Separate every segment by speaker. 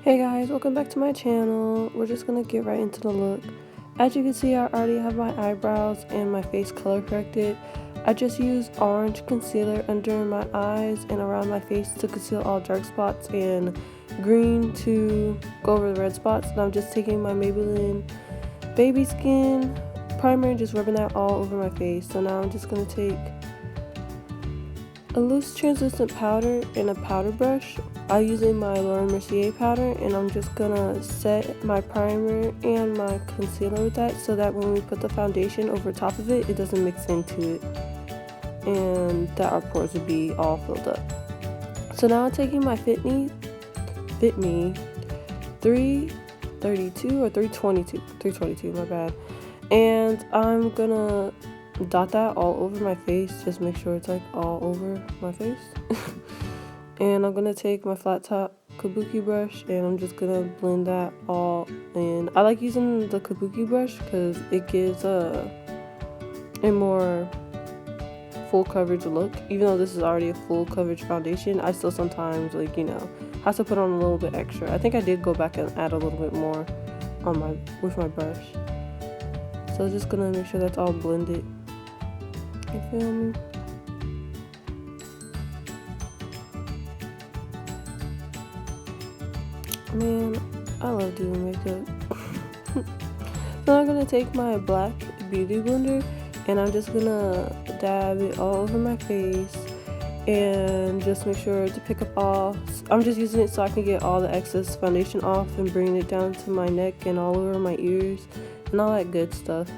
Speaker 1: Hey guys, welcome back to my channel. We're just gonna get right into the look. As you can see, I already have my eyebrows and my face color corrected. I just used orange concealer under my eyes and around my face to conceal all dark spots and green to go over the red spots. And I'm just taking my Maybelline Baby Skin primer and just rubbing that all over my face. So now I'm just gonna take a loose translucent powder and a powder brush. I'm using my Laura Mercier powder, and I'm just gonna set my primer and my concealer with that so that when we put the foundation over top of it, it doesn't mix into it and that our pores would be all filled up. So now I'm taking my Fit Me 332 or 322, my bad, and I'm gonna dot that all over my face. Just make sure it's like all over my face. And I'm gonna take my flat top kabuki brush and I'm just gonna blend that all in. I like using the kabuki brush because it gives a more full coverage look. Even though this is already a full coverage foundation, I still sometimes have to put on a little bit extra. I think I did go back and add a little bit more on with my brush. So just gonna make sure that's all blended. You feel me? Man, I love doing makeup. So I'm gonna take my black beauty blender and I'm just gonna dab it all over my face and just make sure to pick up all. I'm just using it so I can get all the excess foundation off and bring it down to my neck and all over my ears and all that good stuff,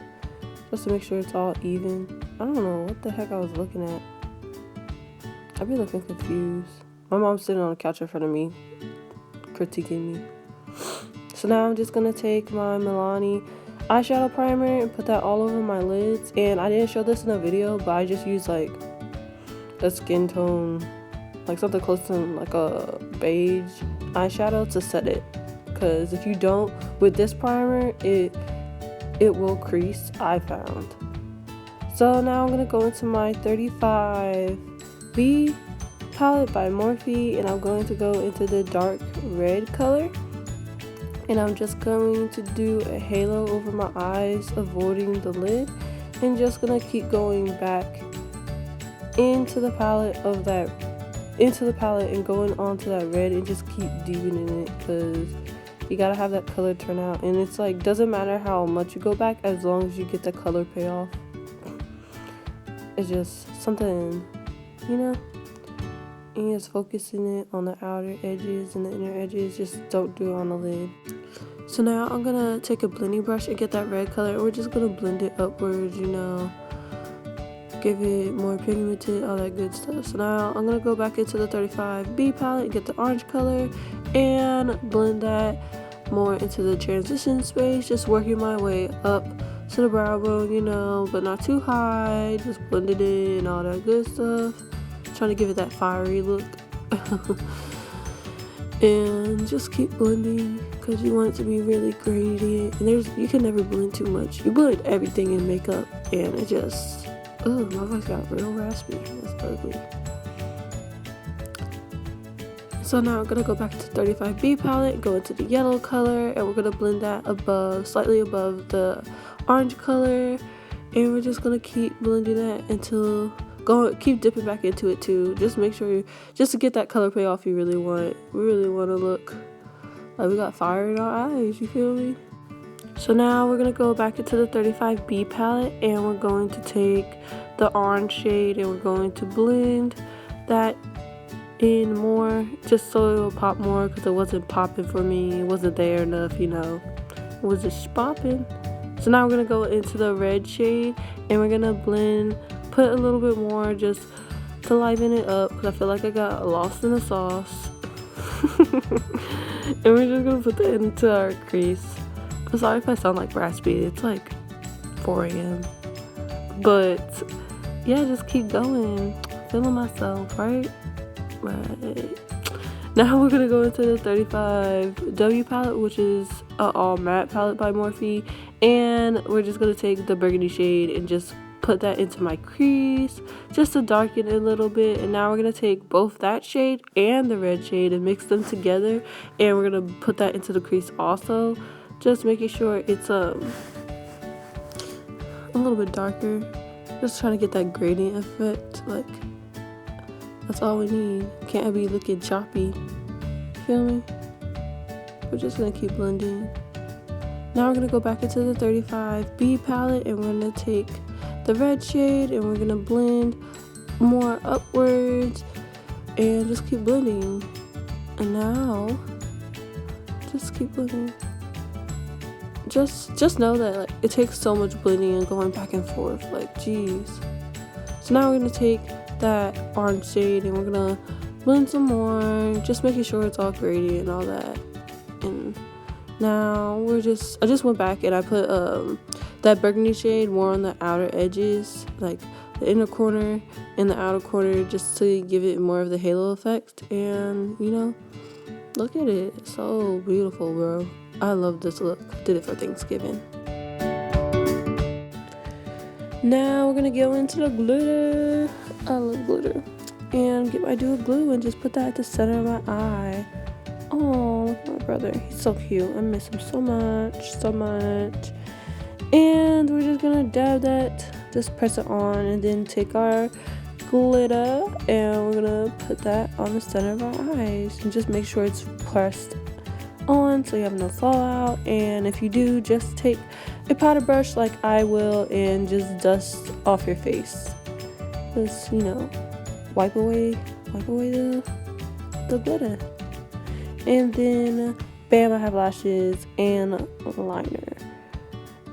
Speaker 1: just to make sure it's all even. I don't know what the heck I was looking at. I'd be looking confused. My mom's sitting on the couch in front of me critiquing me. So now I'm just gonna take my Milani eyeshadow primer and put that all over my lids. And I didn't show this in a video, but I just used like a skin tone, like something close to like a beige eyeshadow to set it, because if you don't with this primer, it will crease, I found. So now I'm gonna go into my 35B palette by Morphe, and I'm going to go into the dark red color, and I'm just going to do a halo over my eyes, avoiding the lid, and just gonna keep going back into the palette and going onto that red and just keep deepening it, because you gotta have that color turn out. And it's like, doesn't matter how much you go back as long as you get the color payoff. It's just something, and just focusing it on the outer edges and the inner edges. Just don't do it on the lid. So now I'm gonna take a blending brush and get that red color, and we're just gonna blend it upwards, give it more pigmented, all that good stuff. So now I'm gonna go back into the 35B palette and get the orange color and blend that more into the transition space, just working my way up to the brow bone, but not too high, just blend it in, all that good stuff. Trying to give it that fiery look. And just keep blending because you want it to be really gradient, and you can never blend too much. You blend everything in makeup and it just, my voice got real raspy. That's ugly. So now I'm gonna go back to 35B palette and go into the yellow color, and we're gonna blend that slightly above the orange color, and we're just gonna keep blending that until keep dipping back into it too. Just make sure just to get that color payoff we really want to look like we got fire in our eyes, you feel me? So now we're gonna go back into the 35B palette, and we're going to take the orange shade and we're going to blend that in more, just so it will pop more, because it wasn't popping for me. It wasn't there enough, it was just popping. So now we're gonna go into the red shade and we're gonna put a little bit more just to liven it up, because I feel like I got lost in the sauce. And we're just gonna put that into our crease. I'm sorry if I sound like raspy, it's like 4 a.m. But yeah, just keep going. Feeling myself, right? Now we're gonna go into the 35W palette, which is an all matte palette by Morphe, and we're just gonna take the burgundy shade and just put that into my crease just to darken it a little bit. And now we're going to take both that shade and the red shade and mix them together, and we're going to put that into the crease also, just making sure it's a little bit darker, just trying to get that gradient effect. Like, that's all we need. Can't be looking choppy, feel me? We're just gonna keep blending. Now we're gonna go back into the 35B palette, and we're gonna take the red shade and we're gonna blend more upwards and just keep blending. And now just keep blending. Just know that, like, it takes so much blending and going back and forth, like, jeez. So now we're gonna take that orange shade and we're gonna blend some more, just making sure it's all gradient and all that. And now I just went back and I put that burgundy shade more on the outer edges, like the inner corner and the outer corner, just to give it more of the halo effect. And you know, look at it, it's so beautiful, bro. I love this look. Did it for Thanksgiving. Now we're gonna go into the glitter. I love glitter. And get my Duo glue and just put that at the center of my eye. Oh, look at my brother. He's so cute. I miss him so much, so much. And we're just gonna dab that, just press it on, and then take our glitter and we're gonna put that on the center of our eyes and just make sure it's pressed on so you have no fallout. And if you do, just take a powder brush like I will and just dust off your face. Just, you know, wipe away the glitter. And then bam, I have lashes and liner.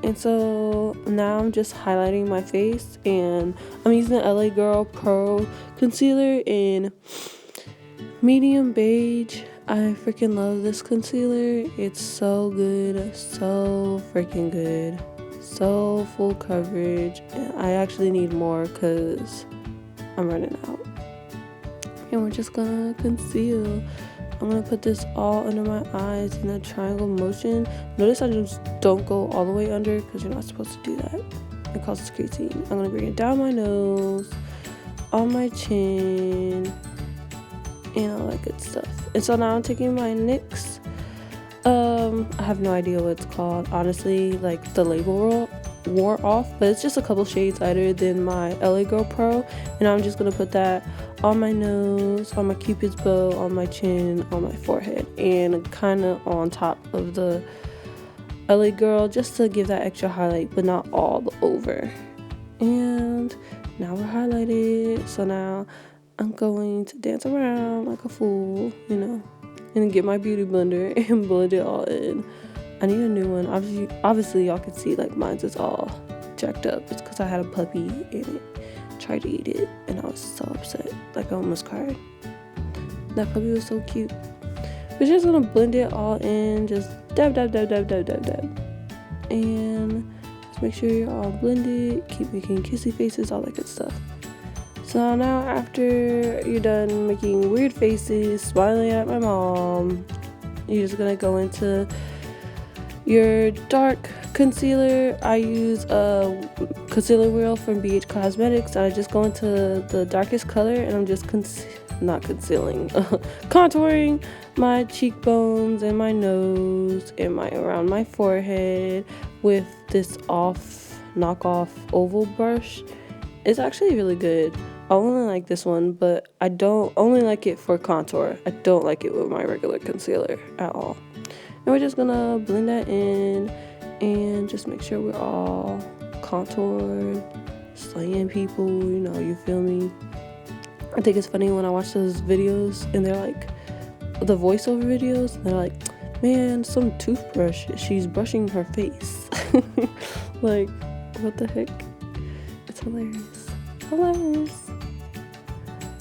Speaker 1: And so now I'm just highlighting my face, and I'm using the LA Girl Pro concealer in medium beige. I freaking love this concealer. It's so good, so freaking good, so full coverage. And I actually need more because I'm running out. And we're just gonna conceal. I'm gonna put this all under my eyes in a triangle motion. Notice I just don't go all the way under because you're not supposed to do that. It causes creasing. I'm gonna bring it down my nose, on my chin, and all that good stuff. And so now I'm taking my NYX. I have no idea what it's called, honestly. Like, the label wore off, but it's just a couple shades lighter than my LA Girl Pro. And I'm just gonna put that on my nose, on my cupid's bow, on my chin, on my forehead, and kind of on top of the LA Girl, just to give that extra highlight, but not all over. And now we're highlighted. So now I'm going to dance around like a fool, you know, and get my beauty blender and blend it all in. I need a new one. Obviously y'all can see, like, mine's is all jacked up. It's because I had a puppy and it tried to eat it, and I was so upset. Like, I almost cried. That puppy was so cute. We're just gonna blend it all in. Just dab. And just make sure you're all blended. Keep making kissy faces, all that good stuff. So now after you're done making weird faces, smiling at my mom, you're just gonna go into your dark concealer. I use a concealer wheel from BH Cosmetics. I just go into the darkest color and I'm just contouring my cheekbones and my nose and around my forehead with this knockoff oval brush. It's actually really good. I only like this one, but I don't only like it for contour. I don't like it with my regular concealer at all. And we're just gonna blend that in and just make sure we're all contoured, slaying people, you know, you feel me? I think it's funny when I watch those videos and they're like, the voiceover videos, and they're like, man, some toothbrush, she's brushing her face. Like, what the heck? It's hilarious.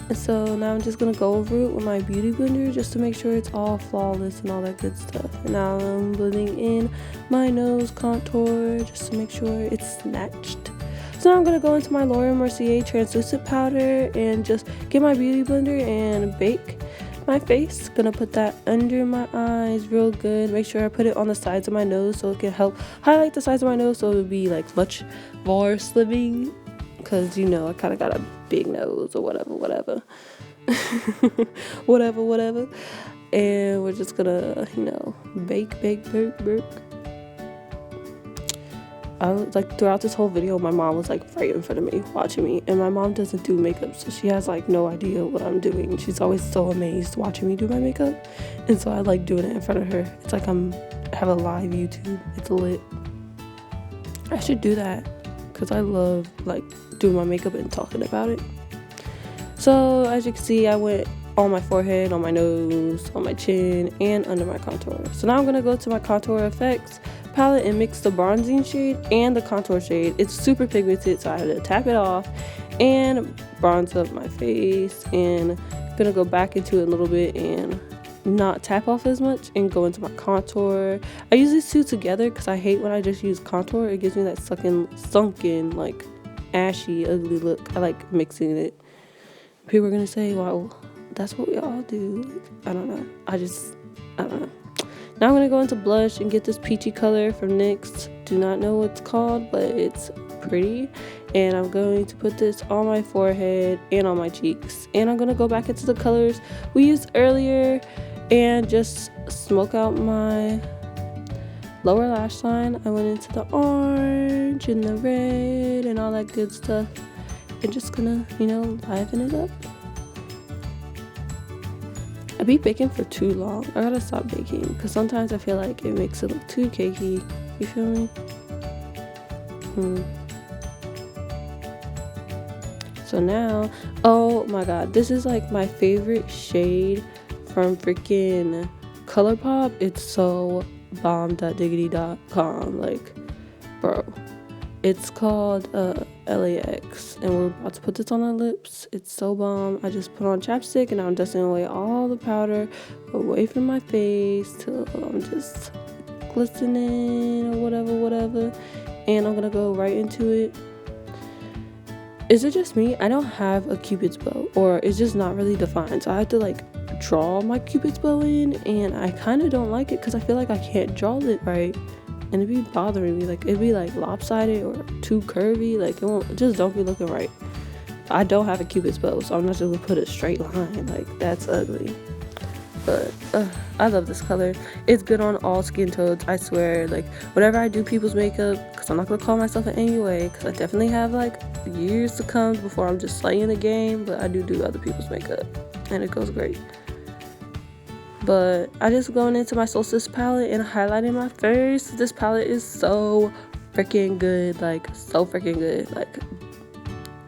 Speaker 1: And so now I'm just gonna go over it with my beauty blender just to make sure it's all flawless and all that good stuff. And now I'm blending in my nose contour just to make sure it's snatched. So now I'm gonna go into my Laura Mercier translucent powder and just get my beauty blender and bake my face. Gonna put that under my eyes real good. Make sure I put it on the sides of my nose so it can help highlight the sides of my nose, so it would be like much more slimming because you know I kind of got a big nose or whatever. whatever. And we're just gonna, you know, bake. I was like, throughout this whole video, my mom was like right in front of me watching me, and my mom doesn't do makeup, so she has like no idea what I'm doing. She's always so amazed watching me do my makeup, and so I like doing it in front of her. It's like I have a live YouTube. It's lit. I should do that because I love like doing my makeup and talking about it. So as you can see, I went on my forehead, on my nose, on my chin, and under my contour. So now I'm gonna go to my contour effects palette and mix the bronzing shade and the contour shade. It's super pigmented, so I had to tap it off and bronze up my face, and I'm gonna go back into it a little bit and not tap off as much and go into my contour. I use these two together because I hate when I just use contour. It gives me that sunken like ashy ugly look. I like mixing it. People are gonna say, well, that's what we all do. I don't know. I don't know. Now I'm going to go into blush and get this peachy color from NYX. Do not know what it's called, but it's pretty. And I'm going to put this on my forehead and on my cheeks. And I'm going to go back into the colors we used earlier and just smoke out my lower lash line. I went into the orange and the red and all that good stuff. And just going to, you know, liven it up. I be baking for too long. I gotta stop baking because sometimes I feel like it makes it look too cakey. You feel me? So now, oh my god, this is like my favorite shade from freaking ColourPop. It's so bomb.diggity.com. Like, bro. It's called LAX, and we're about to put this on our lips. It's so bomb. I just put on chapstick, and I'm dusting away all the powder away from my face till I'm just glistening or whatever. And I'm gonna go right into it. Is it just me? I don't have a cupid's bow, or it's just not really defined. So I have to like draw my cupid's bow in, and I kind of don't like it because I feel like I can't draw it right. And it'd be bothering me, like it'd be like lopsided or too curvy, like it just don't be looking right. I don't have a cupid's bow, so I'm not just gonna put a straight line, like that's ugly. But I love this color. It's good on all skin tones, I swear. Like whenever I do people's makeup, because I'm not gonna call myself an AUA, because I definitely have like years to come before I'm just slaying the game, but I do other people's makeup and it goes great. But I just going into my Solstice palette and highlighting my face. This palette is so freaking good, like so freaking good. Like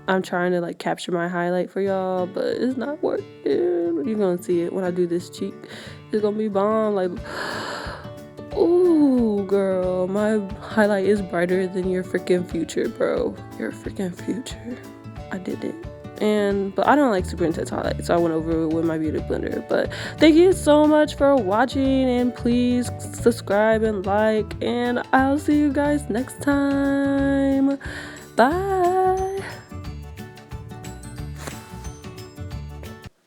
Speaker 1: I'm trying to like capture my highlight for y'all, but it's not working. You're gonna see it when I do this cheek. It's gonna be bomb. Like, ooh, girl, my highlight is brighter than your freaking future, bro. Your freaking future. I did it. But I don't like super intense highlights, so I went over it with my beauty blender. But thank you so much for watching, and please subscribe and like, and I'll see you guys next time. Bye.